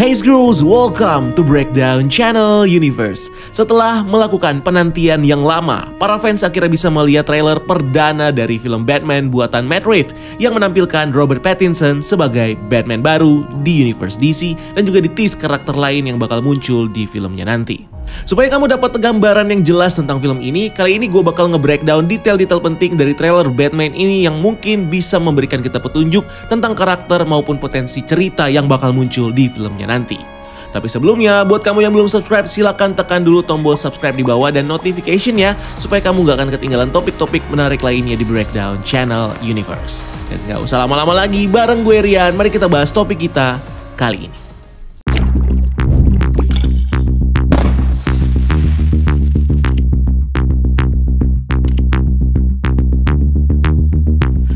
Hey Screws, welcome to Breakdown Channel Universe. Setelah melakukan penantian yang lama, para fans akhirnya bisa melihat trailer perdana dari film Batman buatan Matt Reeves yang menampilkan Robert Pattinson sebagai Batman baru di universe DC dan juga di-tease karakter lain yang bakal muncul di filmnya nanti. Supaya kamu dapat gambaran yang jelas tentang film ini, kali ini gue bakal nge-breakdown detail-detail penting dari trailer Batman ini yang mungkin bisa memberikan kita petunjuk tentang karakter maupun potensi cerita yang bakal muncul di filmnya nanti. Tapi sebelumnya, buat kamu yang belum subscribe, silahkan tekan dulu tombol subscribe di bawah dan notification ya, supaya kamu gak akan ketinggalan topik-topik menarik lainnya di Breakdown Channel Universe. Dan gak usah lama-lama lagi, bareng gue Rian, mari kita bahas topik kita kali ini.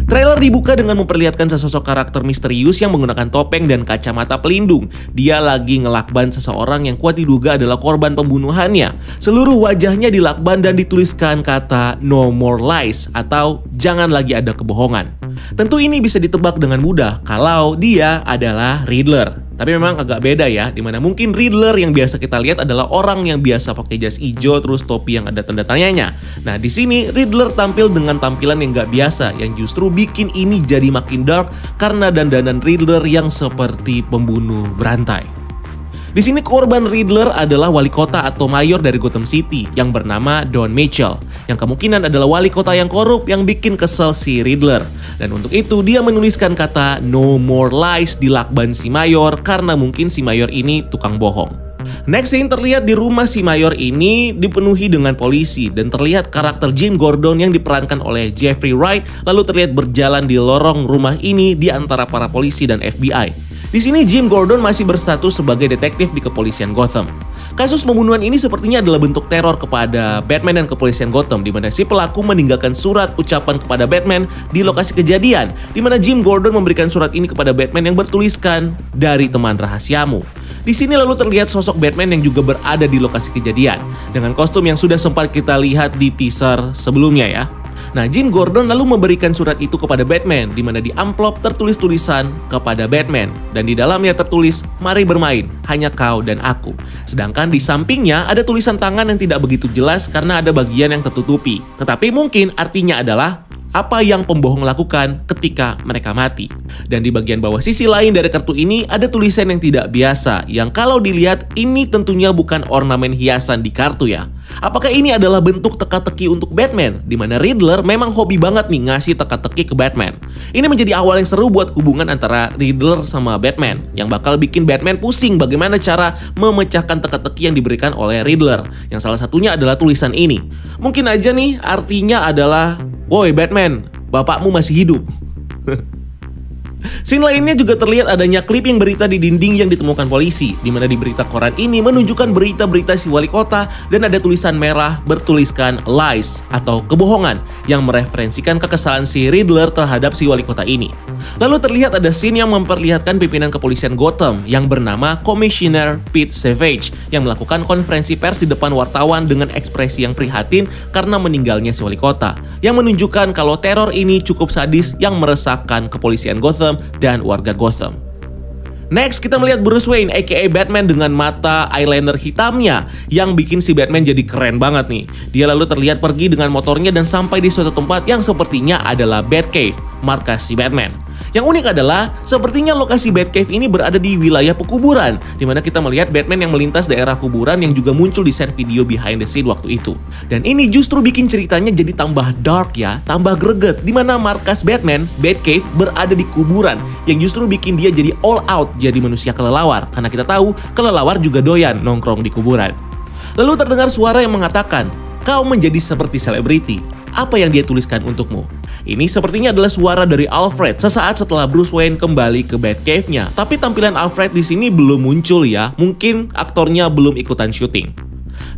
Trailer dibuka dengan memperlihatkan sesosok karakter misterius yang menggunakan topeng dan kacamata pelindung. Dia lagi ngelakban seseorang yang kuat diduga adalah korban pembunuhannya. Seluruh wajahnya dilakban dan dituliskan kata "No more lies" atau "Jangan lagi ada kebohongan". Tentu ini bisa ditebak dengan mudah kalau dia adalah Riddler. Tapi memang agak beda ya, dimana mungkin Riddler yang biasa kita lihat adalah orang yang biasa pakai jas hijau terus topi yang ada tanda tanyanya. Nah di sini Riddler tampil dengan tampilan yang gak biasa, yang justru bikin ini jadi makin dark karena dandanan Riddler yang seperti pembunuh berantai. Di sini korban Riddler adalah wali kota atau mayor dari Gotham City yang bernama Don Mitchell, yang kemungkinan adalah wali kota yang korup yang bikin kesel si Riddler. Dan untuk itu dia menuliskan kata "No more lies" di lakban si mayor karena mungkin si mayor ini tukang bohong. Next scene terlihat di rumah si mayor ini dipenuhi dengan polisi dan terlihat karakter Jim Gordon yang diperankan oleh Jeffrey Wright lalu terlihat berjalan di lorong rumah ini di antara para polisi dan FBI. Di sini Jim Gordon masih berstatus sebagai detektif di kepolisian Gotham. Kasus pembunuhan ini sepertinya adalah bentuk teror kepada Batman dan kepolisian Gotham, di mana si pelaku meninggalkan surat ucapan kepada Batman di lokasi kejadian, di mana Jim Gordon memberikan surat ini kepada Batman yang bertuliskan "Dari teman rahasiamu". Di sini lalu terlihat sosok Batman yang juga berada di lokasi kejadian dengan kostum yang sudah sempat kita lihat di teaser sebelumnya ya. Nah, Jim Gordon lalu memberikan surat itu kepada Batman, di mana di amplop tertulis tulisan kepada Batman dan di dalamnya tertulis "Mari bermain, hanya kau dan aku". Sedangkan di sampingnya ada tulisan tangan yang tidak begitu jelas karena ada bagian yang tertutupi. Tetapi mungkin artinya adalah apa yang pembohong lakukan ketika mereka mati. Dan di bagian bawah sisi lain dari kartu ini ada tulisan yang tidak biasa, yang kalau dilihat ini tentunya bukan ornamen hiasan di kartu ya. Apakah ini adalah bentuk teka-teki untuk Batman? Dimana Riddler memang hobi banget nih ngasih teka-teki ke Batman. Ini menjadi awal yang seru buat hubungan antara Riddler sama Batman, yang bakal bikin Batman pusing bagaimana cara memecahkan teka-teki yang diberikan oleh Riddler, yang salah satunya adalah tulisan ini. Mungkin aja nih artinya adalah "Woi Batman, bapakmu masih hidup". Scene lainnya juga terlihat adanya clipping berita di dinding yang ditemukan polisi, di mana di berita koran ini menunjukkan berita-berita si wali kota dan ada tulisan merah bertuliskan "lies" atau kebohongan yang mereferensikan kekesalan si Riddler terhadap si wali kota ini. Lalu terlihat ada scene yang memperlihatkan pimpinan kepolisian Gotham yang bernama Commissioner Pete Savage yang melakukan konferensi pers di depan wartawan dengan ekspresi yang prihatin karena meninggalnya si wali kota, yang menunjukkan kalau teror ini cukup sadis yang meresahkan kepolisian Gotham dan warga Gotham. Next, kita melihat Bruce Wayne aka Batman dengan mata eyeliner hitamnya yang bikin si Batman jadi keren banget nih. Dia lalu terlihat pergi dengan motornya dan sampai di suatu tempat yang sepertinya adalah Batcave, markas si Batman. Yang unik adalah sepertinya lokasi Batcave ini berada di wilayah pekuburan, di mana kita melihat Batman yang melintas daerah kuburan yang juga muncul di share video behind the scene waktu itu. Dan ini justru bikin ceritanya jadi tambah dark ya, tambah greget, di mana markas Batman, Batcave, berada di kuburan, yang justru bikin dia jadi all out jadi manusia kelelawar, karena kita tahu kelelawar juga doyan nongkrong di kuburan. Lalu terdengar suara yang mengatakan, "Kau menjadi seperti selebriti. Apa yang dia tuliskan untukmu?" Ini sepertinya adalah suara dari Alfred sesaat setelah Bruce Wayne kembali ke Batcave-nya. Tapi tampilan Alfred di sini belum muncul ya. Mungkin aktornya belum ikutan syuting.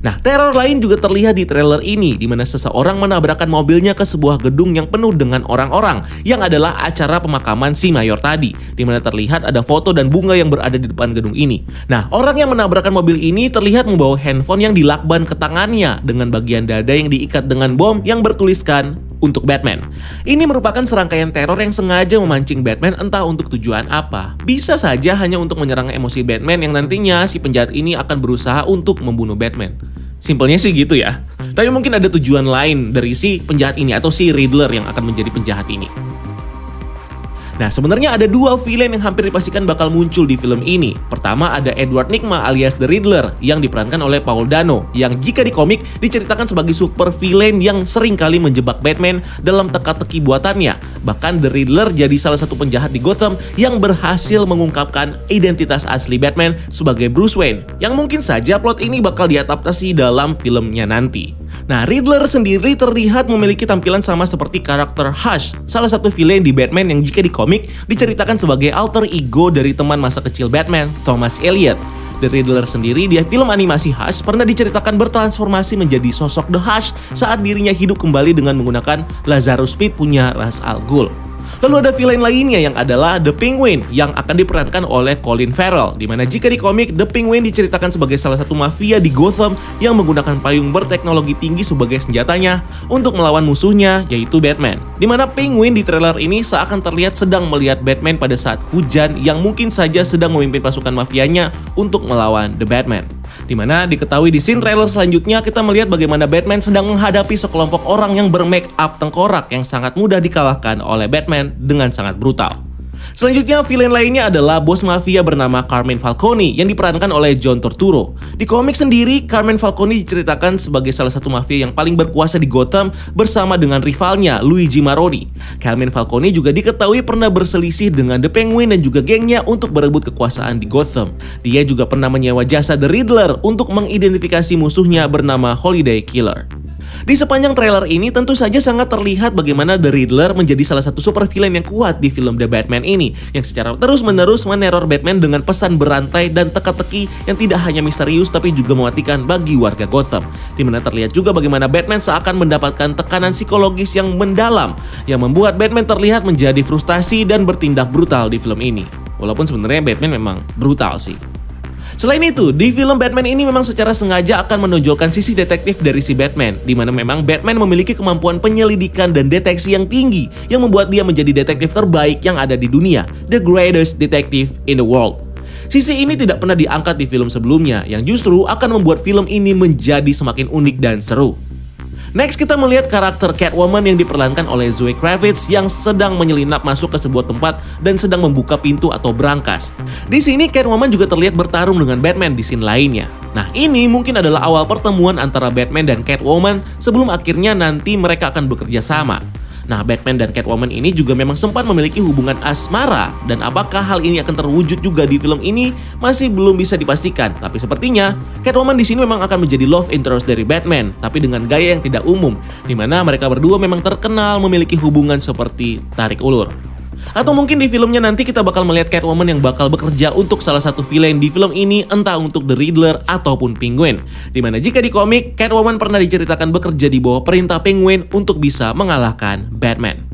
Nah, teror lain juga terlihat di trailer ini, di mana seseorang menabrakkan mobilnya ke sebuah gedung yang penuh dengan orang-orang, yang adalah acara pemakaman si mayor tadi, di mana terlihat ada foto dan bunga yang berada di depan gedung ini. Nah, orang yang menabrakkan mobil ini terlihat membawa handphone yang dilakban ke tangannya dengan bagian dada yang diikat dengan bom yang bertuliskan untuk Batman. Ini merupakan serangkaian teror yang sengaja memancing Batman entah untuk tujuan apa. Bisa saja hanya untuk menyerang emosi Batman yang nantinya si penjahat ini akan berusaha untuk membunuh Batman. Simpelnya sih gitu ya. Tapi mungkin ada tujuan lain dari si penjahat ini atau si Riddler yang akan menjadi penjahat ini. Nah, sebenarnya ada dua villain yang hampir dipastikan bakal muncul di film ini. Pertama ada Edward Nygma alias The Riddler yang diperankan oleh Paul Dano, yang jika di komik diceritakan sebagai super villain yang sering kali menjebak Batman dalam teka-teki buatannya. Bahkan The Riddler jadi salah satu penjahat di Gotham yang berhasil mengungkapkan identitas asli Batman sebagai Bruce Wayne, yang mungkin saja plot ini bakal diadaptasi dalam filmnya nanti. Nah, Riddler sendiri terlihat memiliki tampilan sama seperti karakter Hush, salah satu villain di Batman yang jika di komik diceritakan sebagai alter ego dari teman masa kecil Batman, Thomas Elliot. The Riddler sendiri di film animasi Hush pernah diceritakan bertransformasi menjadi sosok The Hush saat dirinya hidup kembali dengan menggunakan Lazarus Pit punya Ra's al Ghul. Lalu ada villain lainnya yang adalah The Penguin yang akan diperankan oleh Colin Farrell, dimana jika di komik The Penguin diceritakan sebagai salah satu mafia di Gotham yang menggunakan payung berteknologi tinggi sebagai senjatanya untuk melawan musuhnya yaitu Batman. Dimana Penguin di trailer ini seakan terlihat sedang melihat Batman pada saat hujan yang mungkin saja sedang memimpin pasukan mafianya untuk melawan The Batman. Dimana diketahui di scene trailer selanjutnya kita melihat bagaimana Batman sedang menghadapi sekelompok orang yang bermake up tengkorak yang sangat mudah dikalahkan oleh Batman dengan sangat brutal. Selanjutnya villain lainnya adalah bos mafia bernama Carmine Falcone yang diperankan oleh John Turturro. Di komik sendiri, Carmine Falcone diceritakan sebagai salah satu mafia yang paling berkuasa di Gotham bersama dengan rivalnya Luigi Maroni. Carmine Falcone juga diketahui pernah berselisih dengan The Penguin dan juga gengnya untuk berebut kekuasaan di Gotham. Dia juga pernah menyewa jasa The Riddler untuk mengidentifikasi musuhnya bernama Holiday Killer. Di sepanjang trailer ini tentu saja sangat terlihat bagaimana The Riddler menjadi salah satu super villain yang kuat di film The Batman ini, yang secara terus-menerus meneror Batman dengan pesan berantai dan teka-teki yang tidak hanya misterius tapi juga mematikan bagi warga Gotham. Dimana terlihat juga bagaimana Batman seakan mendapatkan tekanan psikologis yang mendalam yang membuat Batman terlihat menjadi frustasi dan bertindak brutal di film ini. Walaupun sebenarnya Batman memang brutal sih. Selain itu, di film Batman ini memang secara sengaja akan menonjolkan sisi detektif dari si Batman, di mana memang Batman memiliki kemampuan penyelidikan dan deteksi yang tinggi yang membuat dia menjadi detektif terbaik yang ada di dunia, the greatest detective in the world. Sisi ini tidak pernah diangkat di film sebelumnya, yang justru akan membuat film ini menjadi semakin unik dan seru. Next kita melihat karakter Catwoman yang diperankan oleh Zoe Kravitz yang sedang menyelinap masuk ke sebuah tempat dan sedang membuka pintu atau brankas. Di sini Catwoman juga terlihat bertarung dengan Batman di scene lainnya. Nah, ini mungkin adalah awal pertemuan antara Batman dan Catwoman sebelum akhirnya nanti mereka akan bekerja sama. Nah, Batman dan Catwoman ini juga memang sempat memiliki hubungan asmara, dan apakah hal ini akan terwujud juga di film ini masih belum bisa dipastikan. Tapi sepertinya Catwoman di sini memang akan menjadi love interest dari Batman, tapi dengan gaya yang tidak umum, di mana mereka berdua memang terkenal memiliki hubungan seperti tarik ulur. Atau mungkin di filmnya nanti kita bakal melihat Catwoman yang bakal bekerja untuk salah satu villain di film ini, entah untuk The Riddler ataupun Penguin. Dimana jika di komik, Catwoman pernah diceritakan bekerja di bawah perintah Penguin untuk bisa mengalahkan Batman.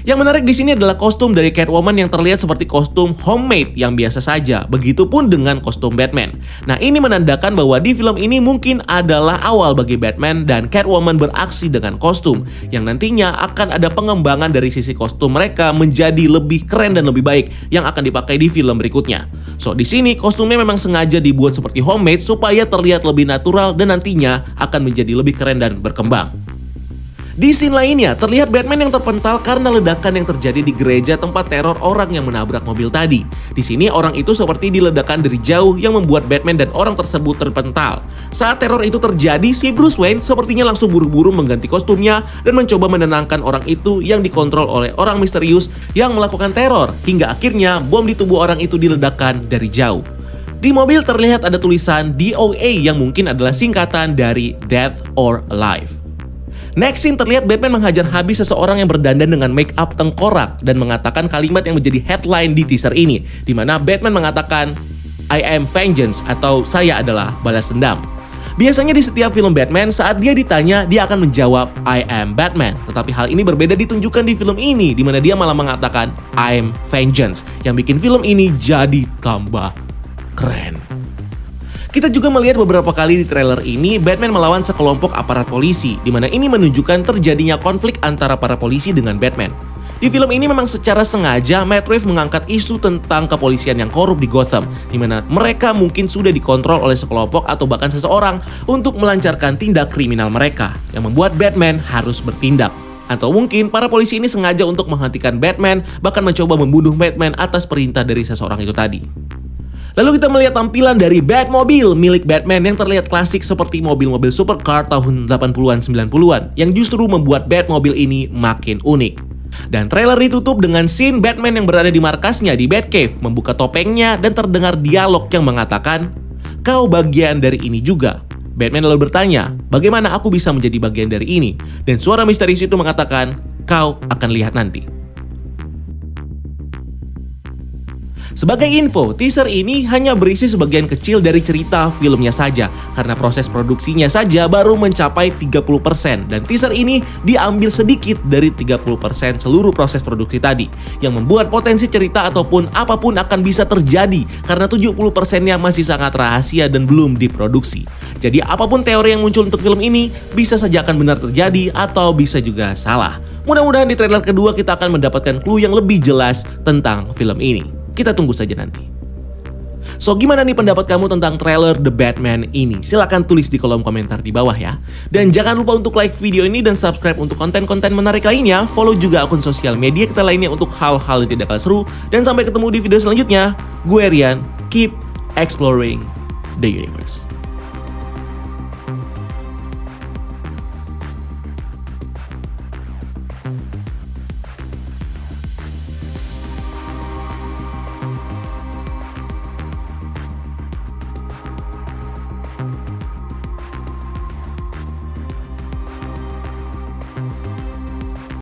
Yang menarik di sini adalah kostum dari Catwoman yang terlihat seperti kostum homemade yang biasa saja. Begitupun dengan kostum Batman. Nah, ini menandakan bahwa di film ini mungkin adalah awal bagi Batman dan Catwoman beraksi dengan kostum, yang nantinya akan ada pengembangan dari sisi kostum mereka menjadi lebih keren dan lebih baik yang akan dipakai di film berikutnya. So, di sini kostumnya memang sengaja dibuat seperti homemade supaya terlihat lebih natural dan nantinya akan menjadi lebih keren dan berkembang. Di scene lainnya, terlihat Batman yang terpental karena ledakan yang terjadi di gereja tempat teror orang yang menabrak mobil tadi. Di sini orang itu seperti diledakkan dari jauh yang membuat Batman dan orang tersebut terpental. Saat teror itu terjadi, si Bruce Wayne sepertinya langsung buru-buru mengganti kostumnya dan mencoba menenangkan orang itu yang dikontrol oleh orang misterius yang melakukan teror, hingga akhirnya bom di tubuh orang itu diledakkan dari jauh. Di mobil terlihat ada tulisan DOA yang mungkin adalah singkatan dari Death or Alive. Next scene terlihat Batman menghajar habis seseorang yang berdandan dengan make up tengkorak dan mengatakan kalimat yang menjadi headline di teaser ini, di mana Batman mengatakan I am vengeance atau saya adalah balas dendam. Biasanya di setiap film Batman saat dia ditanya dia akan menjawab I am Batman, tetapi hal ini berbeda ditunjukkan di film ini, di mana dia malah mengatakan I am vengeance, yang bikin film ini jadi tambah keren. Kita juga melihat beberapa kali di trailer ini Batman melawan sekelompok aparat polisi, di mana ini menunjukkan terjadinya konflik antara para polisi dengan Batman. Di film ini memang secara sengaja Matt Reeves mengangkat isu tentang kepolisian yang korup di Gotham, di mana mereka mungkin sudah dikontrol oleh sekelompok atau bahkan seseorang untuk melancarkan tindak kriminal mereka, yang membuat Batman harus bertindak. Atau mungkin para polisi ini sengaja untuk menghentikan Batman, bahkan mencoba membunuh Batman atas perintah dari seseorang itu tadi. Lalu kita melihat tampilan dari Batmobile milik Batman yang terlihat klasik seperti mobil-mobil supercar tahun 80-an 90-an yang justru membuat Batmobile ini makin unik. Dan trailer ditutup dengan scene Batman yang berada di markasnya di Batcave membuka topengnya dan terdengar dialog yang mengatakan, "Kau bagian dari ini juga." Batman lalu bertanya, "Bagaimana aku bisa menjadi bagian dari ini?" Dan suara misterius itu mengatakan, "Kau akan lihat nanti." Sebagai info, teaser ini hanya berisi sebagian kecil dari cerita filmnya saja, karena proses produksinya saja baru mencapai 30%, dan teaser ini diambil sedikit dari 30% seluruh proses produksi tadi, yang membuat potensi cerita ataupun apapun akan bisa terjadi, karena 70%-nya masih sangat rahasia dan belum diproduksi. Jadi apapun teori yang muncul untuk film ini, bisa saja akan benar terjadi atau bisa juga salah. Mudah-mudahan di trailer kedua kita akan mendapatkan clue yang lebih jelas tentang film ini. Kita tunggu saja nanti. So, gimana nih pendapat kamu tentang trailer The Batman ini? Silahkan tulis di kolom komentar di bawah ya. Dan jangan lupa untuk like video ini dan subscribe untuk konten-konten menarik lainnya. Follow juga akun sosial media kita lainnya untuk hal-hal yang tidak kalah seru. Dan sampai ketemu di video selanjutnya. Gue Rian, keep exploring the universe.